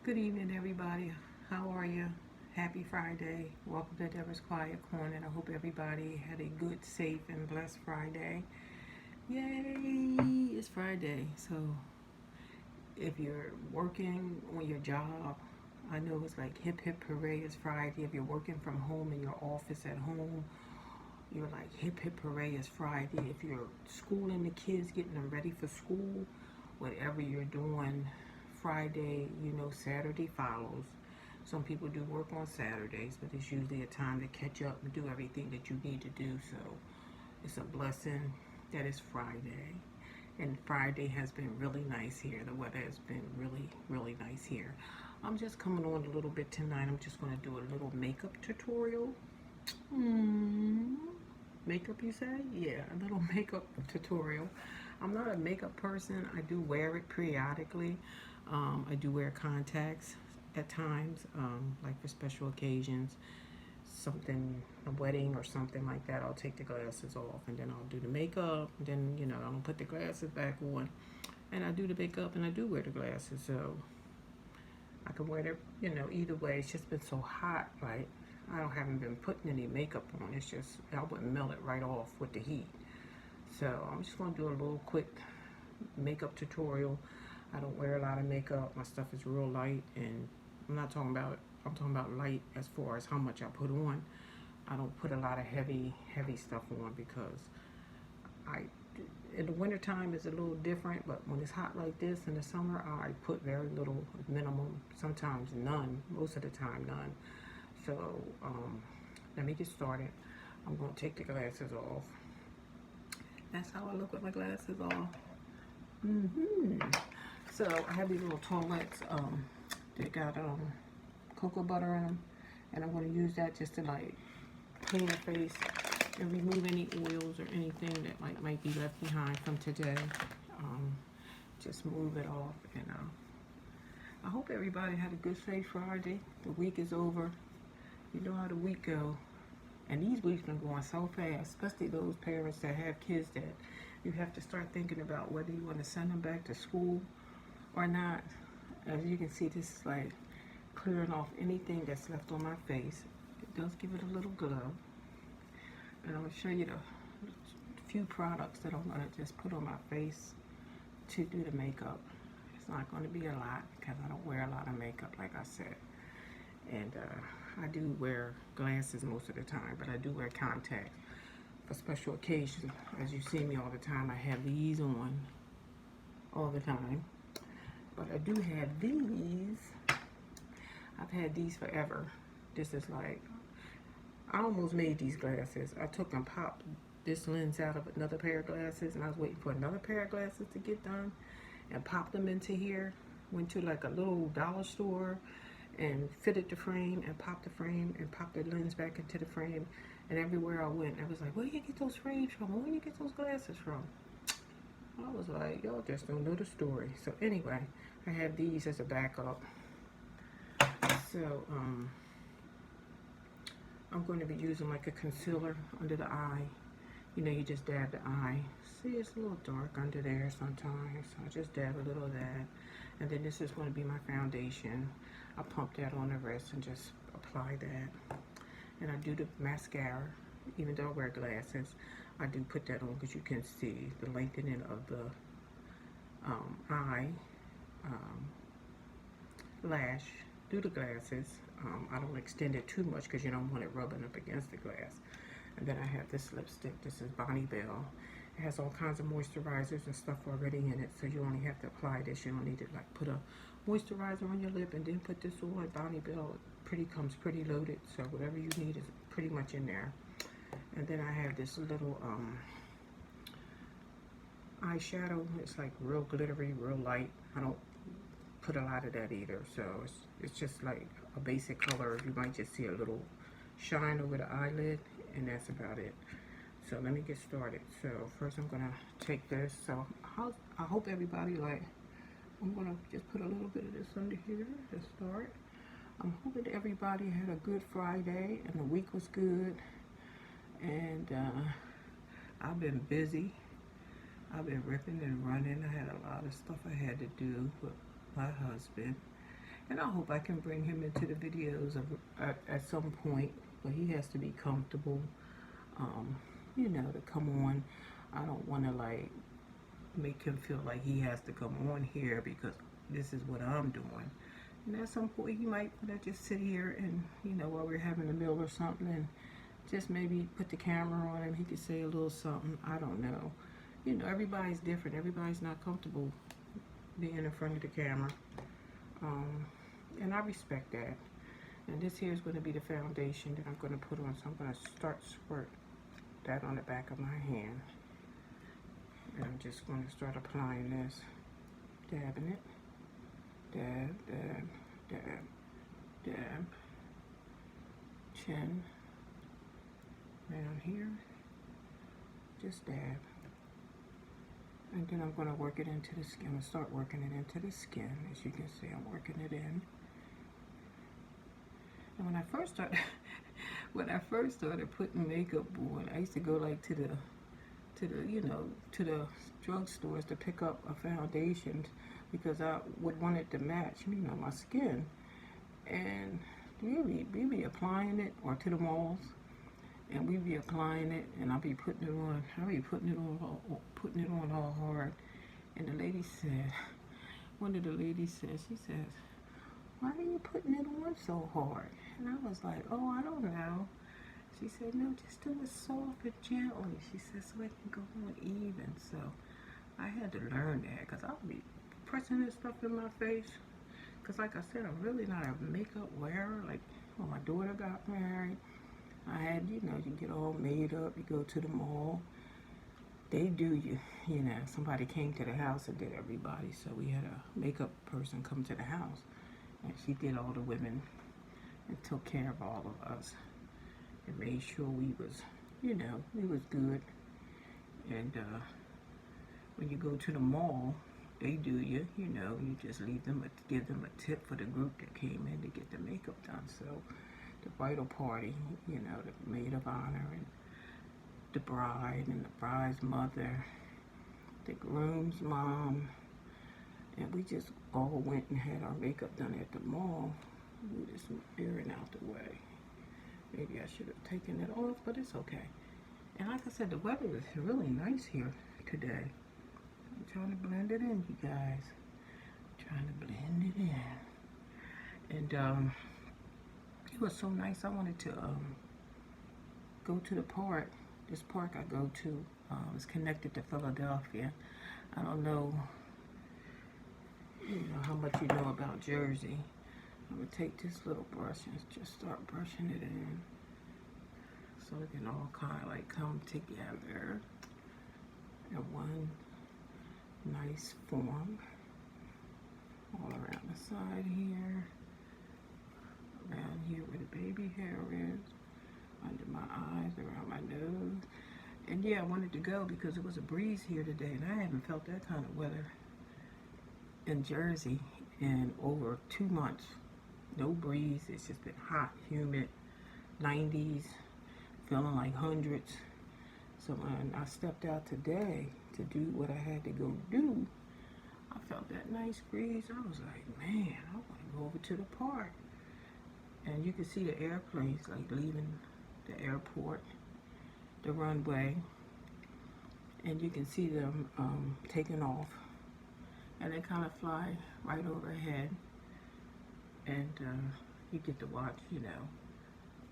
Good evening, everybody. How are you? Happy Friday. Welcome to Deborah's Quiet Corner. I hope everybody had a good, safe, and blessed Friday. Yay! It's Friday. So, if you're working on your job, I know it's like hip hip hooray, it's Friday. If you're working from home in your office at home, you're like hip hip hooray, it's Friday. If you're schooling the kids, getting them ready for school, whatever you're doing, Friday, Saturday follows. Some people do work on Saturdays, but it's usually a time to catch up and do everything that you need to do. So it's a blessing that it's Friday. And Friday has been really nice here. The weather has been really, really nice here. I'm just coming on a little bit tonight. I'm just going to do a little makeup tutorial. Hmm. Makeup, you say? Yeah, a little makeup tutorial. I'm not a makeup person. I do wear it periodically. I do wear contacts at times, like for special occasions, something, a wedding or something like that. I'll take the glasses off and then I'll do the makeup. And then, I'll put the glasses back on. And I do the makeup and I do wear the glasses. So I can wear it, either way. It's just been so hot, right? Haven't been putting any makeup on. It's just, I wouldn't melt it right off with the heat. So I'm just going to do a little quick makeup tutorial. I don't wear a lot of makeup. My stuff is real light, and I'm talking about light as far as how much I put on. I don't put a lot of heavy stuff on because I, in the wintertime it's a little different, but when it's hot like this in the summer, I put very little, minimum, sometimes none, most of the time none. So let me get started. I'm going to take the glasses off. That's how I look with my glasses off. So I have these little toilets. They got cocoa butter in them, and I'm going to use that just to like clean the face and remove any oils or anything that might be left behind from today. Just move it off, and I hope everybody had a good, safe Friday. The week is over. You know how the week go. And these weeks been going so fast, especially those parents that have kids that you have to start thinking about whether you want to send them back to school or not. As you can see, this is like clearing off anything that's left on my face. It does give it a little glow. And I'm going to show you the few products that I'm going to just put on my face to do the makeup. It's not going to be a lot because I don't wear a lot of makeup, like I said. And I do wear glasses most of the time, but I do wear contacts for special occasions. As you see me all the time, I have these on all the time. But I do have these. I've had these forever. This is like, I almost made these glasses. I took and popped this lens out of another pair of glasses, and I was waiting for another pair of glasses to get done, and popped them into here. Went to like a little dollar store and fitted the frame and popped the frame and popped the lens back into the frame. And everywhere I went, I was like, where do you get those frames from? Where do you get those glasses from? I was like, y'all just don't know the story. So anyway, I have these as a backup. So I'm going to be using like a concealer under the eye. You just dab the eye. See, it's a little dark under there sometimes. So I just dab a little of that. And then this is going to be my foundation. I pump that on the wrist and just apply that. And I do the mascara. Even though I wear glasses, I do put that on because you can see the lengthening of the eye lash through the glasses. I don't extend it too much because you don't want it rubbing up against the glass. And then I have this lipstick. This is Bonnie Bell. It has all kinds of moisturizers and stuff already in it, so you only have to apply this. You don't need to like put a moisturizer on your lip and then put this on. Bonnie Bell comes pretty loaded, so whatever you need is pretty much in there. And then I have this little eyeshadow. It's like real glittery, real light. I don't put a lot of that either, so it's just like a basic color. You might just see a little shine over the eyelid, and that's about it. So let me get started. So first I'm gonna take this. So I hope everybody I'm gonna just put a little bit of this under here to start. I'm hoping everybody had a good Friday and the week was good. And I've been busy. I've been ripping and running. I had a lot of stuff I had to do with my husband. And I hope I can bring him into the videos at some point, but he has to be comfortable, you know, to come on. I don't want to like make him feel like he has to come on here because this is what I'm doing. And at some point he might want to just sit here and, you know, while we're having a meal or something, and just maybe put the camera on him. He could say a little something. I don't know. You know, everybody's different. Everybody's not comfortable being in front of the camera. And I respect that. And this here is going to be the foundation that I'm going to put on. So I'm going to start squirt that on the back of my hand. And I'm just going to start applying this. Dabbing it. Dab, dab, dab, dab. Chin. Down here. Just dab. And then I'm going to work it into the skin. I'm going to start working it into the skin. As you can see, I'm working it in. And when I first started putting makeup on, I used to go like to the drugstores to pick up a foundation because I would want it to match, you know, my skin. And we be applying it, or to the malls, and we be applying it, and I'll be putting it on. Putting it on all hard. And the lady said, one of the ladies said, she says, "Why are you putting it on so hard?" And I was like, "Oh, I don't know." She said, "No, just do it soft and gently." She said, "So it can go on even." So I had to learn that, because I'll be pressing this stuff in my face. Because like I said, I'm really not a makeup wearer. Like when my daughter got married, I had, you know, you get all made up, you go to the mall. They do you know, somebody came to the house and did everybody. So we had a makeup person come to the house, and she did all the women and took care of all of us and made sure we was, you know, we was good. And when you go to the mall, they do you know, you just give them a tip for the group that came in to get the makeup done. So the bridal party, you know, the maid of honor and the bride and the bride's mother, the groom's mom, and we just all went and had our makeup done at the mall. We just veering out the way. Maybe I should have taken it off, but it's okay. And like I said, the weather is really nice here today. I'm trying to blend it in, you guys. I'm trying to blend it in. And it was so nice. I wanted to go to the park. This park I go to is connected to Philadelphia. I don't know, you know, how much you know about Jersey. I'm going to take this little brush and just start brushing it in, so it can all kind of like come together in one nice form. All around the side here, around here where the baby hair is, under my eyes, around my nose. And yeah, I wanted to go because it was a breeze here today, and I haven't felt that kind of weather in Jersey in over 2 months. No breeze. It's just been hot, humid, 90s, feeling like hundreds. So when I stepped out today to do what I had to go do, I felt that nice breeze. I was like, man, I want to go over to the park. And you can see the airplanes like leaving the airport, the runway, and you can see them taking off, and they kind of fly right overhead, and you get to watch, you know,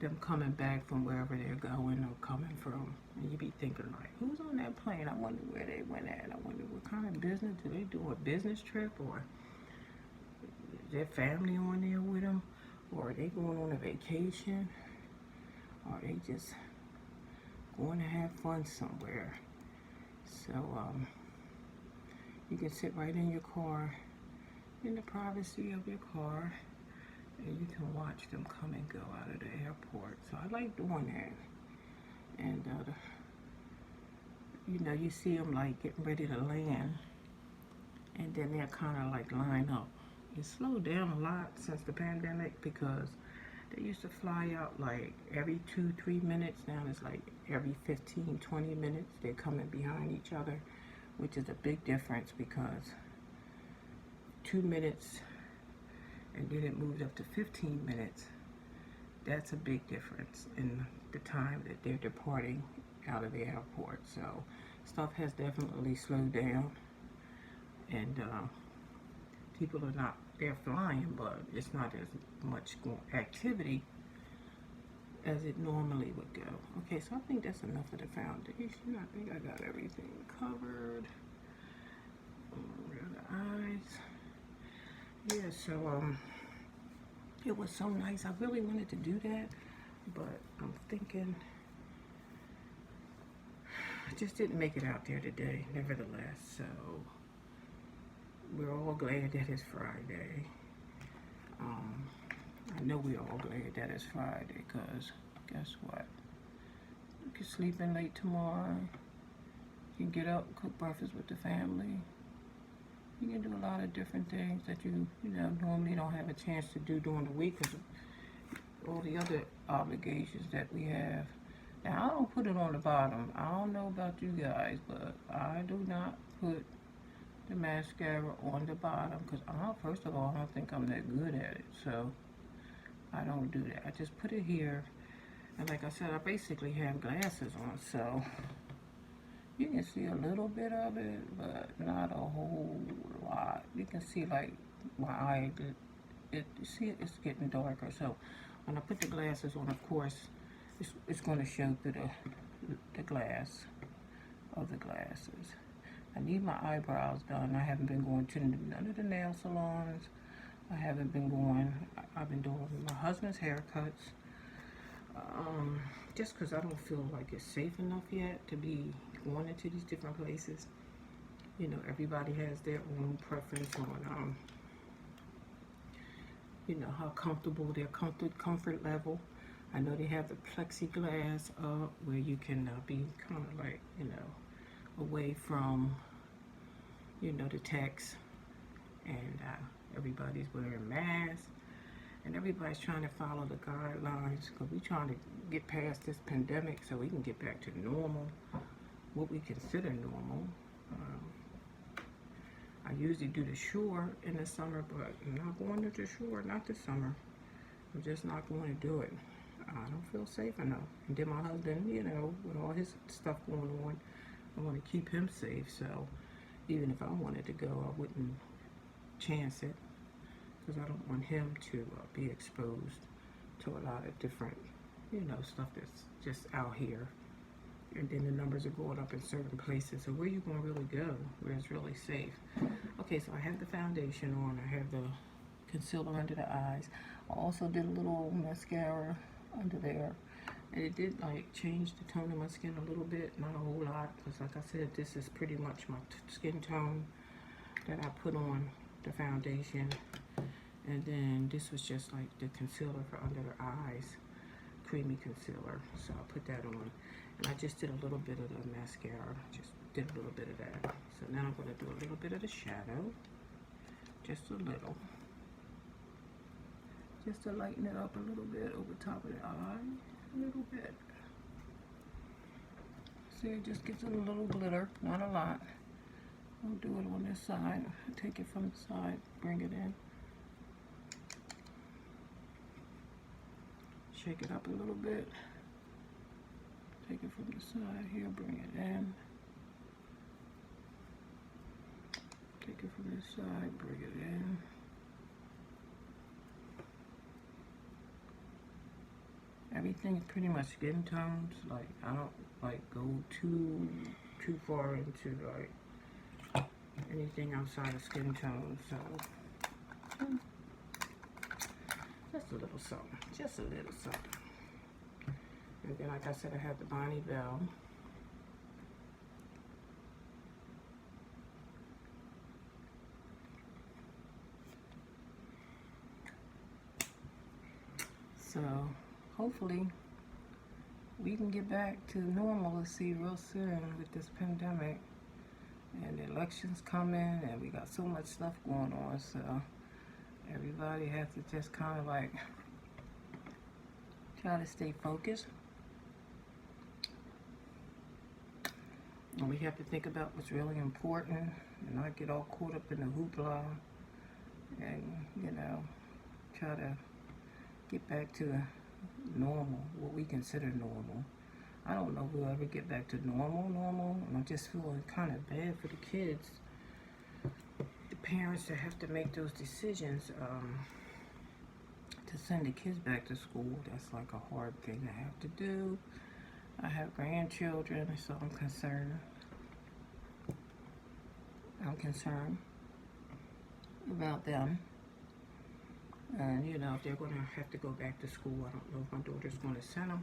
them coming back from wherever they're going or coming from, and you be thinking like, who's on that plane? I wonder where they went at. I wonder what kind of business. Do they do a business trip, or is their family on there with them, or are they going on a vacation, or are they just going to have fun somewhere? So you can sit right in your car, in the privacy of your car, and you can watch them come and go out of the airport. So I like doing that. And you know, you see them like getting ready to land, and then they're kind of like line up. It slowed down a lot since the pandemic, because they used to fly out like every 2-3 minutes. Now it's like every 15-20 minutes they're coming behind each other, which is a big difference, because 2 minutes and then it moved up to 15 minutes. That's a big difference in the time that they're departing out of the airport. So stuff has definitely slowed down, and people are not, they're flying, but it's not as much activity as it normally would go. Okay, so I think that's enough of the foundation. I think I got everything covered. Around the eyes. Yeah, so it was so nice. I really wanted to do that, but I'm thinking I just didn't make it out there today, nevertheless. So we're all glad that it's Friday. I know we're all glad that it's Friday, because guess what? You can sleep in late tomorrow. You can get up, cook breakfast with the family. You can do a lot of different things that you normally don't have a chance to do during the week because of all the other obligations that we have. Now, I don't put it on the bottom. I don't know about you guys, but I do not put the mascara on the bottom because, first of all, I don't think I'm that good at it. So I don't do that. I just put it here. And like I said, I basically have glasses on, so you can see a little bit of it, but not a whole lot. You can see like my eye, you see it's getting darker. So when I put the glasses on, of course, it's going to show through the glass of the glasses. I need my eyebrows done. I haven't been going to none of the nail salons. I haven't been going. I've been doing my husband's haircuts. Just because I don't feel like it's safe enough yet to be going into these different places. You know, everybody has their own preference on, you know, how comfortable their comfort level. I know they have the plexiglass up where you can be kind of like, you know, away from, you know, the text, and everybody's wearing masks. And everybody's trying to follow the guidelines because we're trying to get past this pandemic so we can get back to normal, what we consider normal. I usually do the shore in the summer, but I'm not going to the shore, not this summer. I'm just not going to do it. I don't feel safe enough. And then my husband, you know, with all his stuff going on, I want to keep him safe. So even if I wanted to go, I wouldn't chance it, because I don't want him to be exposed to a lot of different, you know, stuff that's just out here. And then the numbers are going up in certain places. So where you going to really go, where it's really safe? Okay, so I have the foundation on. I have the concealer under the eyes. I also did a little mascara under there. And it did like change the tone of my skin a little bit, not a whole lot. Because like I said, this is pretty much my skin tone that I put on the foundation. And then this was just like the concealer for under the eyes, creamy concealer. So I put that on. And I just did a little bit of the mascara, just did a little bit of that. So now I'm going to do a little bit of the shadow, just a little. Just to lighten it up a little bit over top of the eye, a little bit. See, it just gives it a little glitter, not a lot. I'll do it on this side. Take it from the side, bring it in. Shake it up a little bit. Take it from the side here, bring it in. Take it from this side, bring it in. Everything's pretty much skin tones. Like, I don't like go too far into like anything outside of skin tone. So just a little something, just a little something. And then, like I said, I have the Bonnie Bell. So hopefully we can get back to normalcy real soon with this pandemic. And the election's coming, and we got so much stuff going on. So everybody has to just kind of like try to stay focused. And we have to think about what's really important and not get all caught up in the hoopla and, you know, try to get back to normal, what we consider normal. I don't know if we'll ever get back to normal, and I just feel kind of bad for the kids, the parents that have to make those decisions to send the kids back to school. That's like a hard thing to have to do. I have grandchildren, so I'm concerned about them. And you know, if they're going to have to go back to school, I don't know if my daughter's going to send them.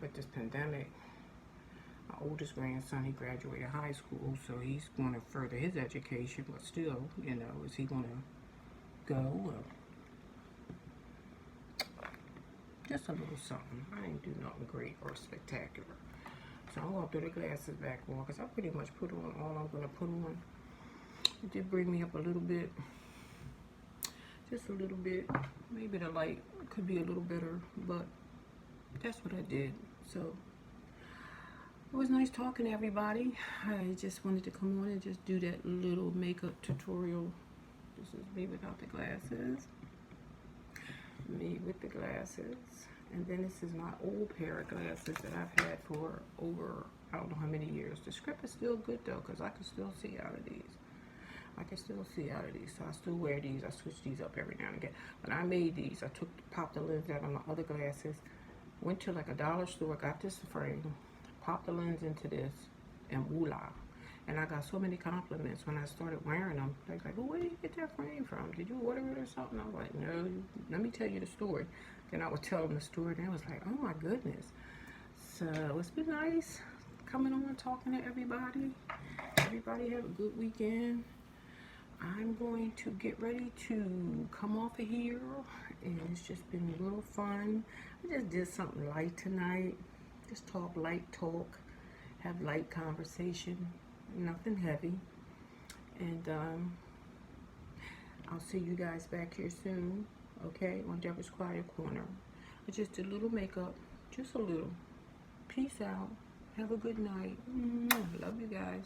With this pandemic, my oldest grandson, he graduated high school, so he's going to further his education, but still, you know, is he going to go? Just a little something. I didn't do nothing great or spectacular. So I'm going to throw the glasses back on, because I pretty much put on all I'm going to put on. It did bring me up a little bit. Just a little bit. Maybe the light could be a little better, but that's what I did. So it was nice talking to everybody. I just wanted to come on and just do that little makeup tutorial. This is me without the glasses. Me with the glasses. And then this is my old pair of glasses that I've had for over, I don't know how many years. The script is still good though, because I can still see out of these. So I still wear these. I switch these up every now and again. When I made these, I popped the lens out of my other glasses, went to like a dollar store, got this frame, popped the lens into this, and voila. And I got so many compliments when I started wearing them. They was like, well, where did you get that frame from? Did you order it or something? I was like, no, let me tell you the story. Then I would tell them the story, and I was like, oh my goodness. So it's been nice coming on and talking to everybody. Everybody have a good weekend. I'm going to get ready to come off of here, and it's just been a little fun. I just did something light tonight. Just talk light talk, have light conversation, nothing heavy. And I'll see you guys back here soon, okay, on Debra's Quiet Corner. I just did a little makeup, just a little. Peace out. Have a good night. Love you guys.